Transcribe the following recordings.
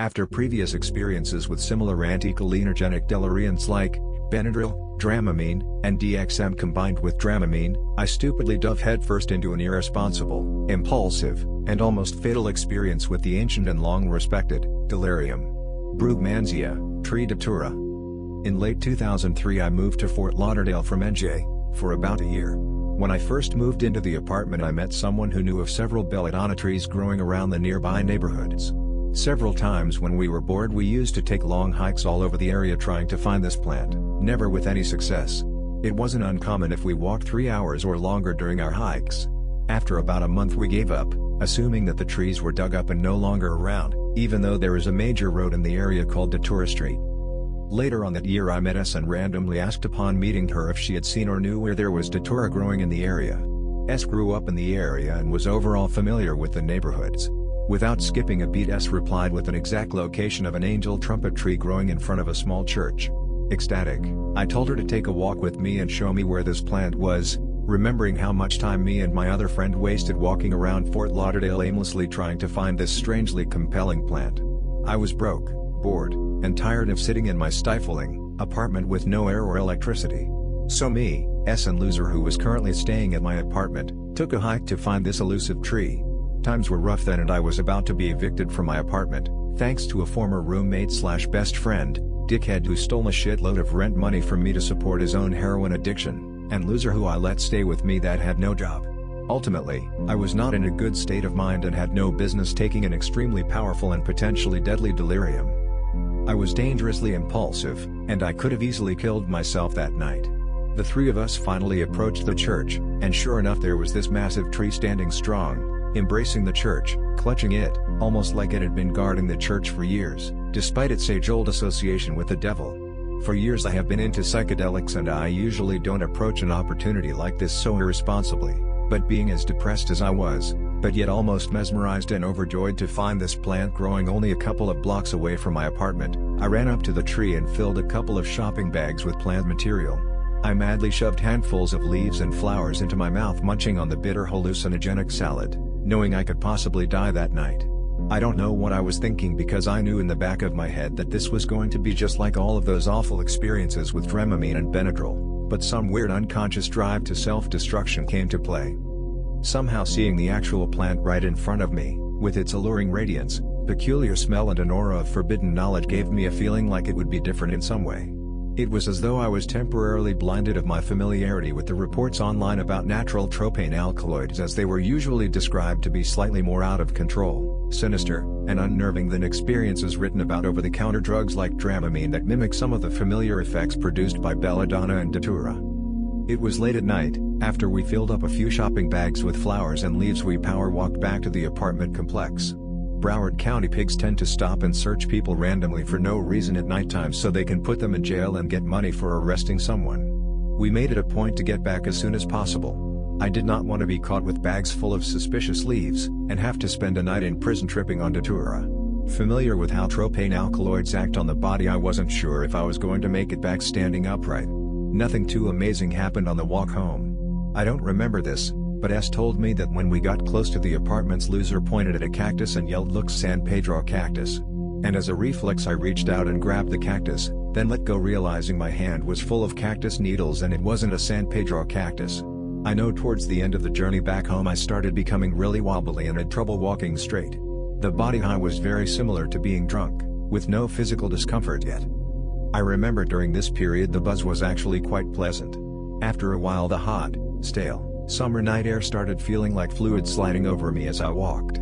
After previous experiences with similar anticholinergic deliriants like Benadryl, Dramamine, and DXM combined with Dramamine, I stupidly dove headfirst into an irresponsible, impulsive, and almost fatal experience with the ancient and long-respected delirium. Brugmansia, Tree Datura. In late 2003 I moved to Fort Lauderdale from NJ, for about a year. When I first moved into the apartment I met someone who knew of several belladonna trees growing around the nearby neighborhoods. Several times when we were bored we used to take long hikes all over the area trying to find this plant, never with any success. It wasn't uncommon if we walked 3 hours or longer during our hikes. After about a month we gave up, assuming that the trees were dug up and no longer around, even though there is a major road in the area called Datura Street. Later on that year I met S and randomly asked upon meeting her if she had seen or knew where there was Datura growing in the area. S grew up in the area and was overall familiar with the neighborhoods. Without skipping a beat S replied with an exact location of an angel trumpet tree growing in front of a small church. Ecstatic, I told her to take a walk with me and show me where this plant was, remembering how much time me and my other friend wasted walking around Fort Lauderdale aimlessly trying to find this strangely compelling plant. I was broke, bored, and tired of sitting in my stifling apartment with no air or electricity. So me, S and Loser who was currently staying at my apartment, took a hike to find this elusive tree. Times were rough then and I was about to be evicted from my apartment, thanks to a former roommate/best friend, dickhead who stole a shitload of rent money from me to support his own heroin addiction, and Loser who I let stay with me that had no job. Ultimately, I was not in a good state of mind and had no business taking an extremely powerful and potentially deadly delirium. I was dangerously impulsive, and I could have easily killed myself that night. The three of us finally approached the church, and sure enough there was this massive tree standing strong, embracing the church, clutching it, almost like it had been guarding the church for years, despite its age-old association with the devil. For years I have been into psychedelics and I usually don't approach an opportunity like this so irresponsibly, but being as depressed as I was, but yet almost mesmerized and overjoyed to find this plant growing only a couple of blocks away from my apartment, I ran up to the tree and filled a couple of shopping bags with plant material. I madly shoved handfuls of leaves and flowers into my mouth, munching on the bitter hallucinogenic salad, knowing I could possibly die that night. I don't know what I was thinking because I knew in the back of my head that this was going to be just like all of those awful experiences with Dramamine and Benadryl, but some weird unconscious drive to self-destruction came to play. Somehow seeing the actual plant right in front of me, with its alluring radiance, peculiar smell and an aura of forbidden knowledge gave me a feeling like it would be different in some way. It was as though I was temporarily blinded of my familiarity with the reports online about natural tropane alkaloids, as they were usually described to be slightly more out of control, sinister, and unnerving than experiences written about over-the-counter drugs like Dramamine that mimic some of the familiar effects produced by belladonna and datura. It was late at night. After we filled up a few shopping bags with flowers and leaves we power walked back to the apartment complex. Broward County pigs tend to stop and search people randomly for no reason at nighttime so they can put them in jail and get money for arresting someone. We made it a point to get back as soon as possible. I did not want to be caught with bags full of suspicious leaves, and have to spend a night in prison tripping on datura. Familiar with how tropane alkaloids act on the body, I wasn't sure if I was going to make it back standing upright. Nothing too amazing happened on the walk home. I don't remember this, but S told me that when we got close to the apartment's Loser pointed at a cactus and yelled, "Look, San Pedro cactus." And as a reflex I reached out and grabbed the cactus, then let go, realizing my hand was full of cactus needles and it wasn't a San Pedro cactus. I know towards the end of the journey back home I started becoming really wobbly and had trouble walking straight. The body high was very similar to being drunk, with no physical discomfort yet. I remember during this period the buzz was actually quite pleasant. After a while the hot, stale, summer night air started feeling like fluid sliding over me as I walked.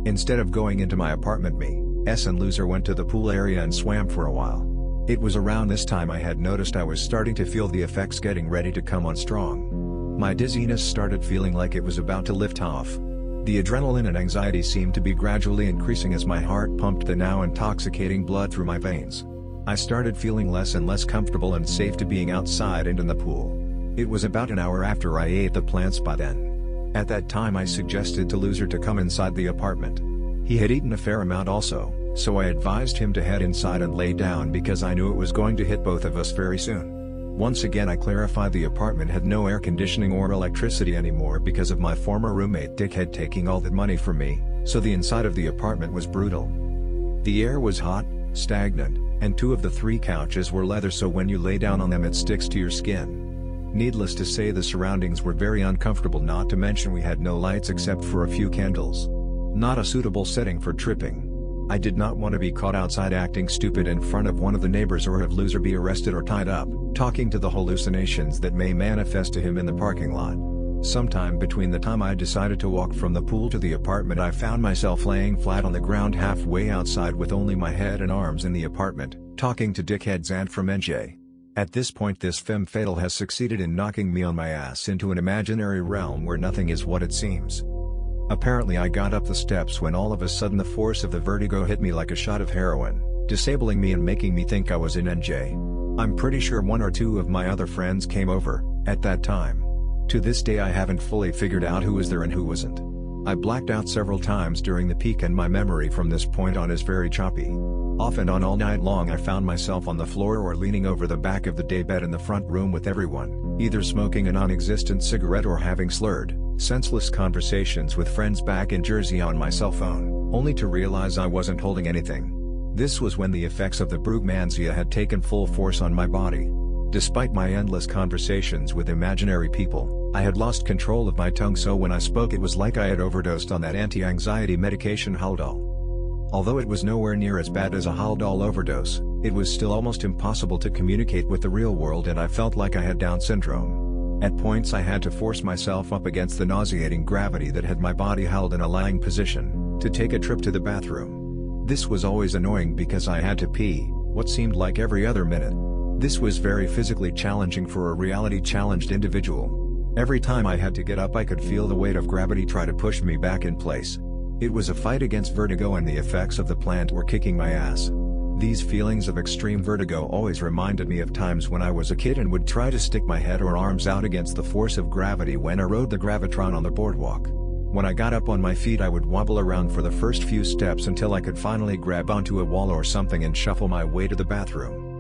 Instead of going into my apartment, me, S and Loser went to the pool area and swam for a while. It was around this time I had noticed I was starting to feel the effects getting ready to come on strong. My dizziness started feeling like it was about to lift off. The adrenaline and anxiety seemed to be gradually increasing as my heart pumped the now intoxicating blood through my veins. I started feeling less and less comfortable and safe to being outside and in the pool. It was about an hour after I ate the plants by then. At that time I suggested to Loser to come inside the apartment. He had eaten a fair amount also, so I advised him to head inside and lay down because I knew it was going to hit both of us very soon. Once again I clarified the apartment had no air conditioning or electricity anymore because of my former roommate dickhead taking all that money from me, so the inside of the apartment was brutal. The air was hot, stagnant, and 2 of the 3 couches were leather, so when you lay down on them it sticks to your skin. Needless to say, the surroundings were very uncomfortable, not to mention we had no lights except for a few candles. Not a suitable setting for tripping. I did not want to be caught outside acting stupid in front of one of the neighbors, or have loser be arrested or tied up, talking to the hallucinations that may manifest to him in the parking lot. Sometime between the time I decided to walk from the pool to the apartment, I found myself laying flat on the ground halfway outside with only my head and arms in the apartment, talking to dickhead's aunt from NJ. At this point, this femme fatale has succeeded in knocking me on my ass into an imaginary realm where nothing is what it seems. Apparently I got up the steps when all of a sudden the force of the vertigo hit me like a shot of heroin, disabling me and making me think I was in NJ. I'm pretty sure 1 or 2 of my other friends came over, at that time. To this day I haven't fully figured out who was there and who wasn't. I blacked out several times during the peak, and my memory from this point on is very choppy. Off and on all night long I found myself on the floor or leaning over the back of the daybed in the front room with everyone, either smoking a non-existent cigarette or having slurred, senseless conversations with friends back in Jersey on my cell phone, only to realize I wasn't holding anything. This was when the effects of the Brugmansia had taken full force on my body. Despite my endless conversations with imaginary people, I had lost control of my tongue, so when I spoke it was like I had overdosed on that anti-anxiety medication Haldol. Although it was nowhere near as bad as a Haldol overdose, it was still almost impossible to communicate with the real world, and I felt like I had Down syndrome. At points I had to force myself up against the nauseating gravity that had my body held in a lying position, to take a trip to the bathroom. This was always annoying because I had to pee, what seemed like every other minute. This was very physically challenging for a reality-challenged individual. Every time I had to get up I could feel the weight of gravity try to push me back in place. It was a fight against vertigo, and the effects of the plant were kicking my ass. These feelings of extreme vertigo always reminded me of times when I was a kid and would try to stick my head or arms out against the force of gravity when I rode the gravitron on the boardwalk. When I got up on my feet I would wobble around for the first few steps until I could finally grab onto a wall or something and shuffle my way to the bathroom.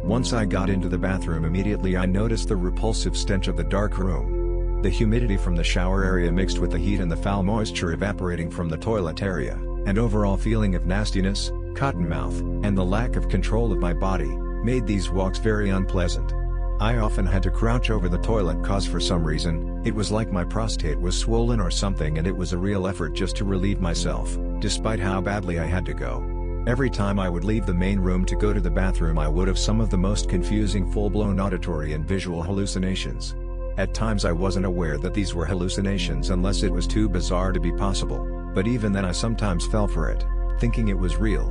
Once I got into the bathroom, immediately I noticed the repulsive stench of the dark room. The humidity from the shower area mixed with the heat and the foul moisture evaporating from the toilet area, and overall feeling of nastiness, cottonmouth, and the lack of control of my body, made these walks very unpleasant. I often had to crouch over the toilet cause for some reason, it was like my prostate was swollen or something, and it was a real effort just to relieve myself, despite how badly I had to go. Every time I would leave the main room to go to the bathroom I would have some of the most confusing full-blown auditory and visual hallucinations. At times I wasn't aware that these were hallucinations unless it was too bizarre to be possible, but even then I sometimes fell for it, thinking it was real.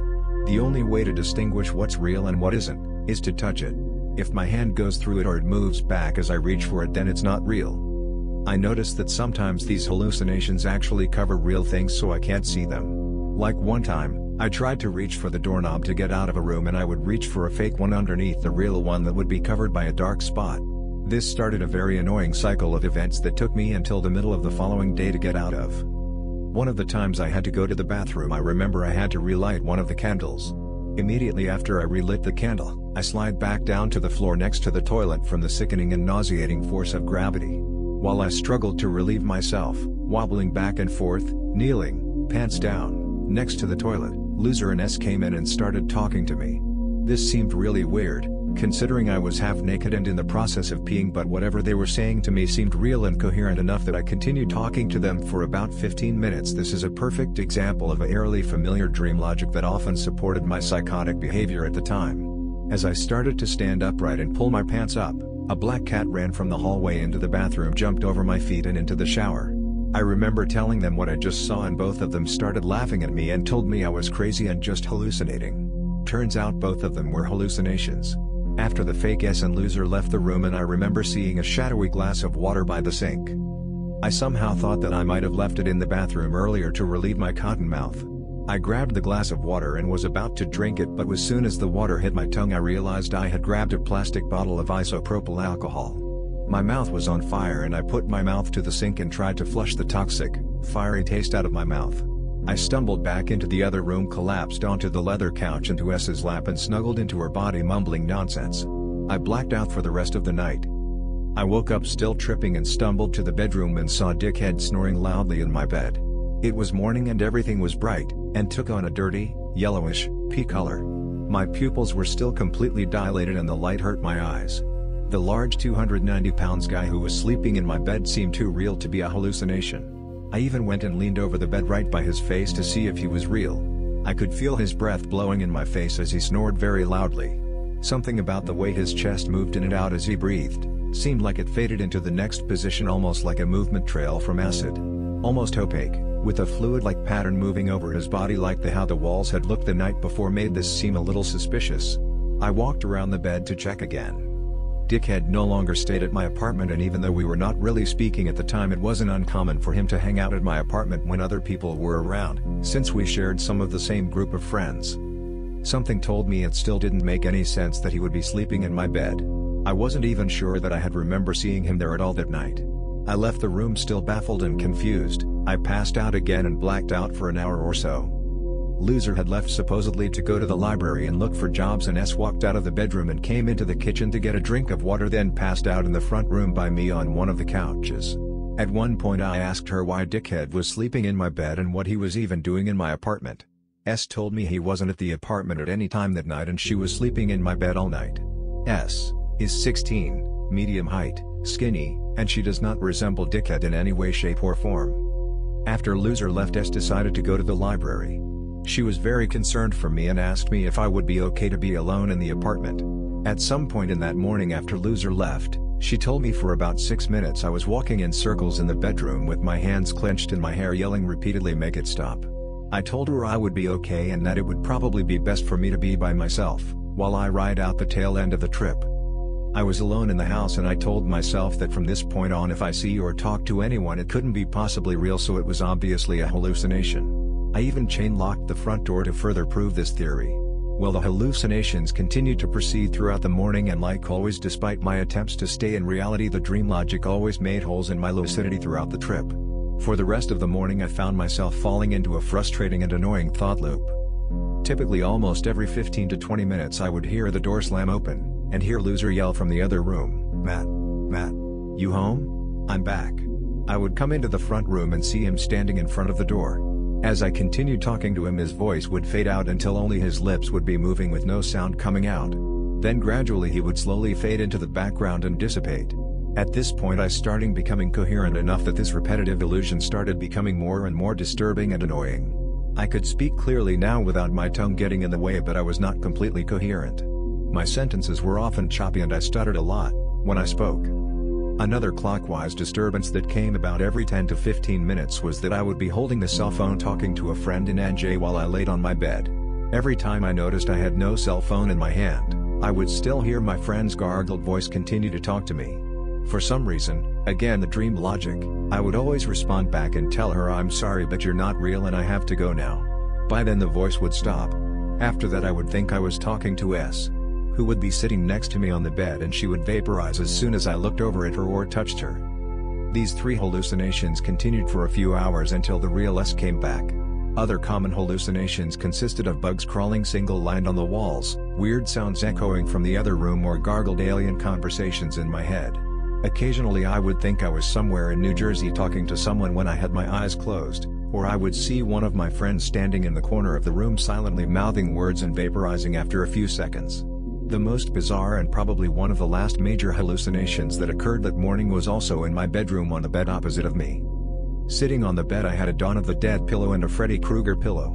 The only way to distinguish what's real and what isn't, is to touch it. If my hand goes through it or it moves back as I reach for it, then it's not real. I noticed that sometimes these hallucinations actually cover real things so I can't see them. Like one time, I tried to reach for the doorknob to get out of a room and I would reach for a fake one underneath the real one that would be covered by a dark spot. This started a very annoying cycle of events that took me until the middle of the following day to get out of. One of the times I had to go to the bathroom, I remember I had to relight one of the candles. Immediately after I relit the candle, I slid back down to the floor next to the toilet from the sickening and nauseating force of gravity. While I struggled to relieve myself, wobbling back and forth, kneeling, pants down, next to the toilet, Loser and S came in and started talking to me. This seemed really weird, considering I was half naked and in the process of peeing, but whatever they were saying to me seemed real and coherent enough that I continued talking to them for about 15 minutes. This is a perfect example of a eerily familiar dream logic that often supported my psychotic behavior at the time. As I started to stand upright and pull my pants up, a black cat ran from the hallway into the bathroom, jumped over my feet and into the shower. I remember telling them what I just saw, and both of them started laughing at me and told me I was crazy and just hallucinating. Turns out both of them were hallucinations. After the fake S and Loser left the room, and I remember seeing a shadowy glass of water by the sink. I somehow thought that I might have left it in the bathroom earlier to relieve my cotton mouth. I grabbed the glass of water and was about to drink it, but as soon as the water hit my tongue I realized I had grabbed a plastic bottle of isopropyl alcohol. My mouth was on fire and I put my mouth to the sink and tried to flush the toxic, fiery taste out of my mouth. I stumbled back into the other room, collapsed onto the leather couch into S's lap and snuggled into her body, mumbling nonsense. I blacked out for the rest of the night. I woke up still tripping and stumbled to the bedroom and saw Dickhead snoring loudly in my bed. It was morning and everything was bright, and took on a dirty, yellowish, pea color. My pupils were still completely dilated and the light hurt my eyes. The large 290-pound guy who was sleeping in my bed seemed too real to be a hallucination. I even went and leaned over the bed right by his face to see if he was real. I could feel his breath blowing in my face as he snored very loudly. Something about the way his chest moved in and out as he breathed seemed like it faded into the next position, almost like a movement trail from acid. Almost opaque, with a fluid-like pattern moving over his body like how the walls had looked the night before made this seem a little suspicious. I walked around the bed to check again. Dickhead no longer stayed at my apartment, and even though we were not really speaking at the time, it wasn't uncommon for him to hang out at my apartment when other people were around, since we shared some of the same group of friends. Something told me it still didn't make any sense that he would be sleeping in my bed. I wasn't even sure that I had remember seeing him there at all that night. I left the room still baffled and confused. I passed out again and blacked out for an hour or so. Loser had left supposedly to go to the library and look for jobs, and walked out of the bedroom and came into the kitchen to get a drink of water, then passed out in the front room by me on one of the couches. At one point I asked her why Dickhead was sleeping in my bed and what he was even doing in my apartment. Told me he wasn't at the apartment at any time that night and she was sleeping in my bed all night. Is 16, medium height, skinny, and she does not resemble Dickhead in any way, shape or form. After Loser left, decided to go to the library. She was very concerned for me and asked me if I would be okay to be alone in the apartment. At some point in that morning after Loser left, she told me for about 6 minutes I was walking in circles in the bedroom with my hands clenched in my hair, yelling repeatedly, "Make it stop." I told her I would be okay and that it would probably be best for me to be by myself, while I ride out the tail end of the trip. I was alone in the house and I told myself that from this point on if I see or talk to anyone it couldn't be possibly real, so it was obviously a hallucination. I even chain-locked the front door to further prove this theory. Well, the hallucinations continued to proceed throughout the morning, and like always, despite my attempts to stay in reality, the dream logic always made holes in my lucidity throughout the trip. For the rest of the morning I found myself falling into a frustrating and annoying thought loop. Typically almost every 15 to 20 minutes I would hear the door slam open, and hear Loser yell from the other room, Matt, you home? I'm back." I would come into the front room and see him standing in front of the door. As I continued talking to him, his voice would fade out until only his lips would be moving with no sound coming out. Then gradually he would slowly fade into the background and dissipate. At this point I started becoming coherent enough that this repetitive illusion started becoming more and more disturbing and annoying. I could speak clearly now without my tongue getting in the way, but I was not completely coherent. My sentences were often choppy and I stuttered a lot when I spoke. Another clockwise disturbance that came about every 10 to 15 minutes was that I would be holding the cell phone talking to a friend in NJ while I laid on my bed. Every time I noticed I had no cell phone in my hand, I would still hear my friend's gargled voice continue to talk to me. For some reason, again the dream logic, I would always respond back and tell her I'm sorry but you're not real and I have to go now. By then the voice would stop. After that I would think I was talking to who would be sitting next to me on the bed, and she would vaporize as soon as I looked over at her or touched her. These 3 hallucinations continued for a few hours until the real came back. Other common hallucinations consisted of bugs crawling single-lined on the walls, weird sounds echoing from the other room, or gargled alien conversations in my head. Occasionally I would think I was somewhere in New Jersey talking to someone when I had my eyes closed, or I would see one of my friends standing in the corner of the room silently mouthing words and vaporizing after a few seconds. The most bizarre and probably one of the last major hallucinations that occurred that morning was also in my bedroom on the bed opposite of me. Sitting on the bed I had a Dawn of the Dead pillow and a Freddy Krueger pillow.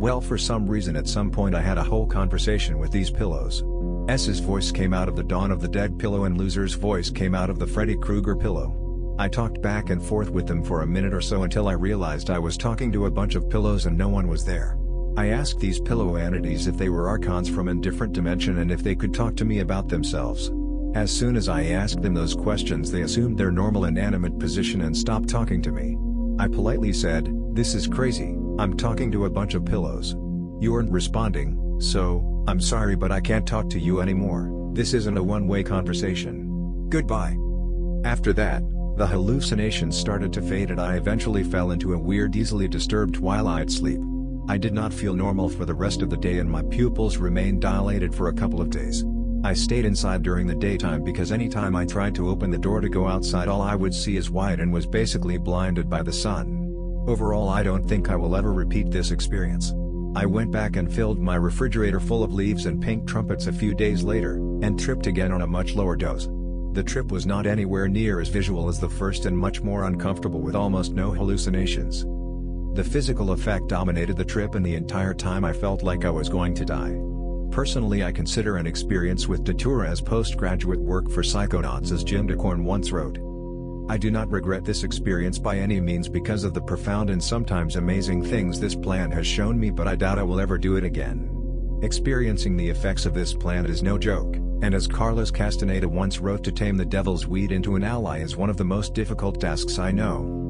Well, for some reason at some point I had a whole conversation with these pillows. S's voice came out of the Dawn of the Dead pillow and Loser's voice came out of the Freddy Krueger pillow. I talked back and forth with them for a minute or so until I realized I was talking to a bunch of pillows and no one was there. I asked these pillow entities if they were archons from a different dimension and if they could talk to me about themselves. As soon as I asked them those questions they assumed their normal inanimate position and stopped talking to me. I politely said, "This is crazy, I'm talking to a bunch of pillows. You aren't responding, so, I'm sorry but I can't talk to you anymore. This isn't a one-way conversation. Goodbye." After that, the hallucinations started to fade and I eventually fell into a weird, easily disturbed twilight sleep. I did not feel normal for the rest of the day and my pupils remained dilated for a couple of days. I stayed inside during the daytime because anytime I tried to open the door to go outside all I would see is white and was basically blinded by the sun. Overall I don't think I will ever repeat this experience. I went back and filled my refrigerator full of leaves and pink trumpets a few days later, and tripped again on a much lower dose. The trip was not anywhere near as visual as the first and much more uncomfortable with almost no hallucinations. The physical effect dominated the trip, and the entire time I felt like I was going to die. Personally, I consider an experience with Datura as postgraduate work for psychonauts, as Jim DeCorn once wrote. I do not regret this experience by any means because of the profound and sometimes amazing things this plant has shown me, but I doubt I will ever do it again. Experiencing the effects of this plant is no joke, and as Carlos Castaneda once wrote, to tame the devil's weed into an ally is one of the most difficult tasks I know.